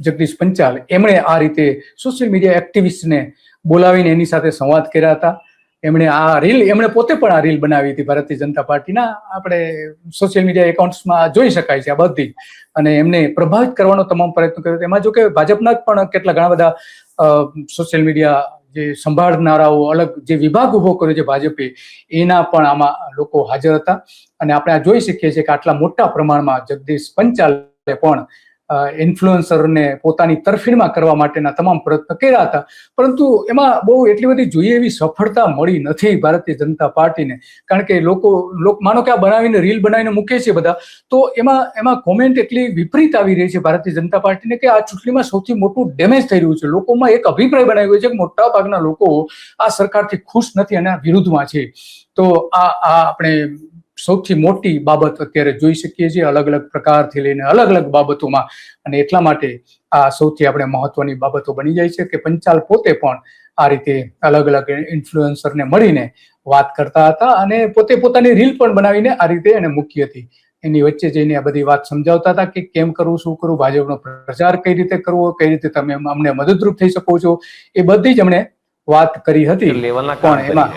જગદીશ પંચાલ, એમણે આ રીતે સોશિયલ મીડિયા એક્ટિવિસ્ટને બોલાવીને એની સાથે સંવાદ કર્યા હતા. એમણે પોતે પણ આ રીલ બનાવી હતી ભારતીય જનતા પાર્ટીના આપણે સોશિયલ મીડિયા એકાઉન્ટ્સમાં જોઈ શકાય છે આ બધી, અને એમને પ્રભાવિત કરવાનો તમામ પ્રયત્ન કર્યો. એમાં જો કે ભાજપના પણ ઘણા બધા સોશિયલ મીડિયા જે સંભાળનારાઓ, અલગ જે વિભાગ ઉભો કર્યો છે ભાજપે, એના પણ આમાં લોકો હાજર હતા. અને આપણે આ જોઈ શકીએ છીએ કે આટલા મોટા પ્રમાણમાં જગદીશ પંચાલે પણ ઇન્ફ્લુએન્સરને પોતાની તરફેણમાં કરવા માટેના તમામ પ્રયત્ન કર્યા હતા. પરંતુ એમાં બહુ એટલી બધી જોઈએ એવી સફળતા મળી નથી ભારતીય જનતા પાર્ટીને. કારણ કે લોકો માનો કે આ બનાવીને રીલ બનાવીને મૂકે છે બધા, તો એમાં કોમેન્ટ એટલી વિપરીત આવી રહી છે ભારતીય જનતા પાર્ટીને કે આ ચૂંટણીમાં સૌથી મોટું ડેમેજ થઈ રહ્યું છે. લોકોમાં એક અભિપ્રાય બનાવ્યો છે કે મોટા ભાગના લોકો આ સરકારથી ખુશ નથી અને વિરુદ્ધમાં છે. તો આ આપણે સૌથી મોટી બાબત અત્યારે જોઈ શકીએ છીએ, અલગ અલગ પ્રકારથી લઈને અલગ અલગ બાબતોમાં. અને એટલા માટે આ સૌથી આપણે મહત્વની બાબતો બની જાય છે કે પંચાલ પોતે પણ આ રીતે અલગ અલગ ઇન્ફ્લુએન્સરને મળીને વાત કરતા હતા અને પોતે પોતાની રીલ પણ બનાવીને આ રીતે એને મૂકી હતી. એની વચ્ચે જઈને આ બધી વાત સમજાવતા હતા કે કેમ કરવું, શું કરવું, ભાજપનો પ્રચાર કઈ રીતે કરવો, કઈ રીતે તમે અમને મદદરૂપ થઈ શકો છો, એ બધી જ એમણે વાત કરી હતી. પણ એમાં